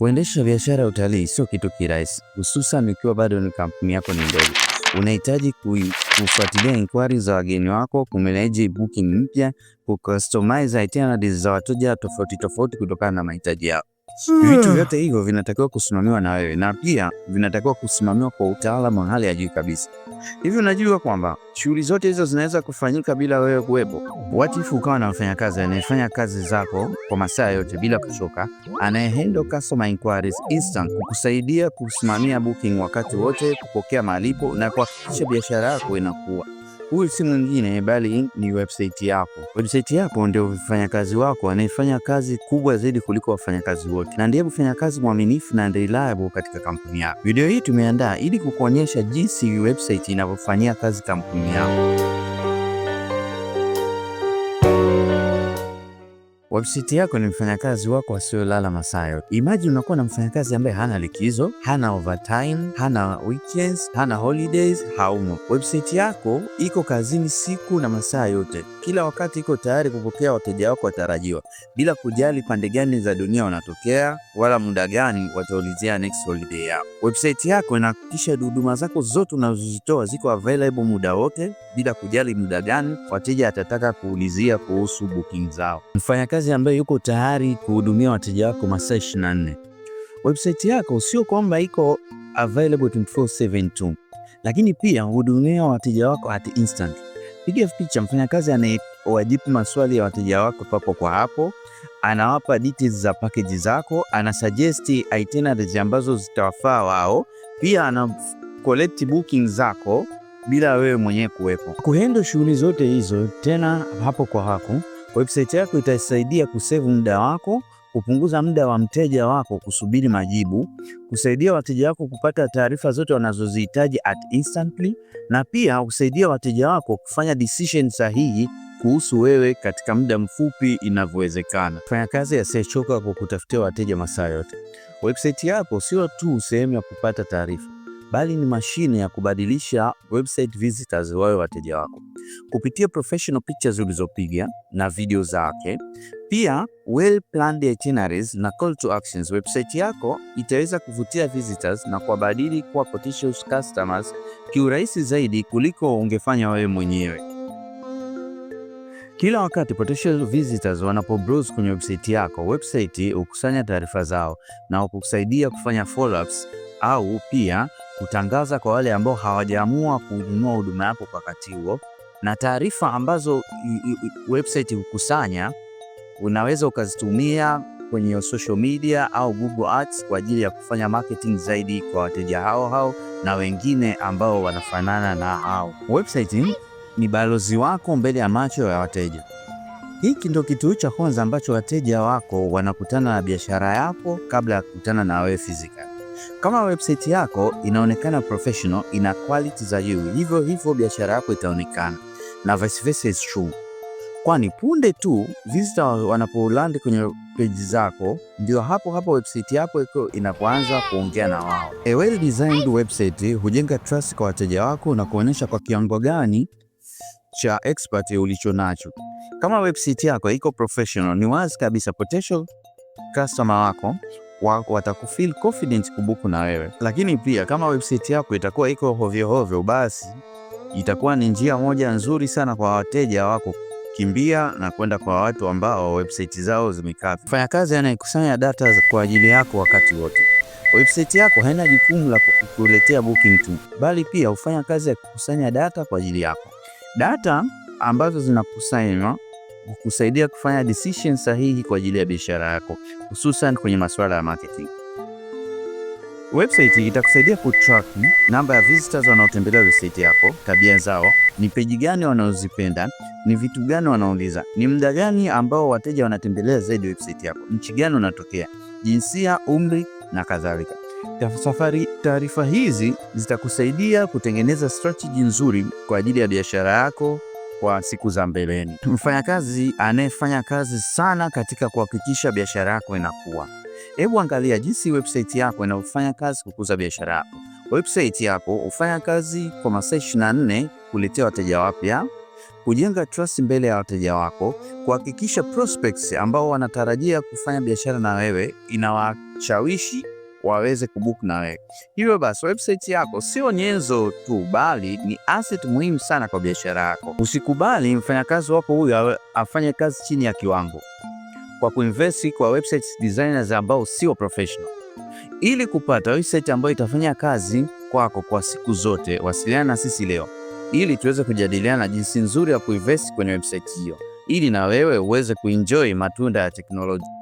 Kuendesha biashara ya utalii sio kitu kirahisi, hususan ikiwa bado ni kampuni yako ni ndogo. Unahitaji kufuatilia inquiries za wageni wako, kumanage booking mpya, kucustomize itineraries za wateja tofauti tofauti kutokana na mahitaji yao. Vitu vyote hivyo vinatakiwa kusimamiwa na wewe, na pia vinatakiwa kusimamiwa kwa utaalamu wa hali ya juu kabisa. Hivi unajua kwamba shughuli zote hizo zinaweza kufanyika bila wewe kuwepo? What if ukawa na mfanyakazi anayefanya kazi zako kwa masaa yote bila kuchoka, anayehandle customer inquiries instant, kukusaidia kusimamia booking wakati wote, kupokea malipo na kuhakikisha biashara yako inakuwa. Huyu si mwingine bali ni website yako. Website yako ndio mfanyakazi wako anayefanya kazi kubwa zaidi kuliko wafanyakazi wote, na ndiye mfanyakazi mwaminifu na reliable katika kampuni yako. Video hii tumeandaa ili kukuonyesha jinsi website inavyofanyia kazi kampuni yako. Website yako ni mfanyakazi wako asiyolala masaa yote. Imagine unakuwa na mfanyakazi ambaye hana likizo, hana overtime, hana weekends, hana holidays, haumo. Website yako iko kazini siku na masaa yote. Kila wakati iko tayari kupokea wateja wako watarajiwa, bila kujali pande gani za dunia wanatokea wala muda gani wataulizia next holiday yao. Website yako inahakikisha huduma zako zote unazozitoa ziko available muda wote, bila kujali muda gani wateja atataka kuulizia kuhusu booking zao. Mfanyakazi ambaye yuko tayari kuhudumia wateja wako masaa 24. Website yako sio kwamba iko available 24/7 tu, lakini pia hudumia wateja wako at instant. Piga picha mfanyakazi anayewajibu maswali ya wateja wako papo kwa hapo, anawapa details za package zako, anasuggest itineraries ambazo zitawafaa wao, pia ana collect booking zako bila wewe mwenyewe kuwepo. Kuhandle shughuli zote hizo tena hapo kwa hapo, website yako itasaidia kusave muda wako, kupunguza muda wa mteja wako kusubiri majibu, kusaidia wateja wako kupata taarifa zote wanazozihitaji at instantly, na pia kusaidia wateja wako kufanya decision sahihi kuhusu wewe katika muda mfupi inavyowezekana. Fanya kazi asiyechoka kwa kutafutia wateja masaa yote. Website yako sio tu sehemu ya kupata taarifa, bali ni mashine ya kubadilisha website visitors wawe wateja wako. Kupitia professional pictures ulizopiga na video zake, pia well planned itineraries na call to actions, website yako itaweza kuvutia visitors na kuwabadili kuwa potential customers kiurahisi zaidi kuliko ungefanya wewe mwenyewe. Kila wakati potential visitors wanapobrowse kwenye website yako, website hukusanya taarifa zao na hukusaidia kufanya follow-ups au pia kutangaza kwa wale ambao hawajaamua kununua huduma yako kwa wakati huo. Na taarifa ambazo website hukusanya unaweza ukazitumia kwenye social media au Google Ads kwa ajili ya kufanya marketing zaidi kwa wateja hao na wengine ambao wanafanana na hao. Website ni balozi wako mbele ya macho ya wateja. Hiki ndio kituo cha kwanza ambacho wateja wako wanakutana na biashara yako kabla ya kukutana na wewe physically. Kama website yako inaonekana professional, ina quality za juu, hivyo biashara yako itaonekana, na vice versa is true. Kwani punde tu visitor wanapoland kwenye page zako, ndio hapo website yako inapoanza kuongea na wao. A well designed website hujenga trust kwa wateja wako na kuonyesha kwa kiwango gani cha expert ulicho nacho. Kama website yako iko professional, ni wazi kabisa potential customer wako watakufeel confident kubuku na wewe. Lakini pia kama website yako itakuwa iko hovyo, basi itakuwa ni njia moja nzuri sana kwa wateja wako kimbia na kwenda kwa watu ambao website zao zimekaa. Fanya kazi anayekusanya data kwa ajili yako wakati wote. Website yako haina jukumu la kukuletea booking tu, bali pia hufanya kazi ya kukusanya data kwa ajili yako. Data ambazo zinakusanywa kukusaidia kufanya decision sahihi kwa ajili ya biashara yako, hususan kwenye masuala ya marketing. Website itakusaidia kutrack namba ya visitors wanaotembelea website yako, tabia zao, ni page gani wanaozipenda, ni vitu gani wanauliza, ni muda gani ambao wateja wanatembelea zaidi website yako, nchi gani unatokea, jinsia, umri na kadhalika. Taarifa hizi zitakusaidia kutengeneza strategy nzuri kwa ajili ya biashara yako kwa siku za mbeleni. Mfanyakazi anayefanya kazi sana katika kuhakikisha biashara yako inakuwa. Hebu angalia jinsi website yako inavyofanya kazi kukuza biashara yako. Website yako hufanya kazi kwa masaa 24 kuletea wateja wapya, kujenga trust mbele ya wateja wako, kuhakikisha prospects ambao wanatarajia kufanya biashara na wewe kushawishi waweze kubook na wewe. Hivyo basi website yako sio nyenzo tu, bali ni asset muhimu sana kwa biashara yako. Usikubali mfanyakazi wako huyu afanye kazi chini ya kiwango kwa kuinvest kwa website designers ambao sio professional. Ili kupata website ambayo itafanya kazi kwako kwa siku zote, wasiliana na sisi leo ili tuweze kujadiliana jinsi nzuri ya kuinvest kwenye website hiyo, ili na wewe uweze kuenjoy matunda ya teknolojia.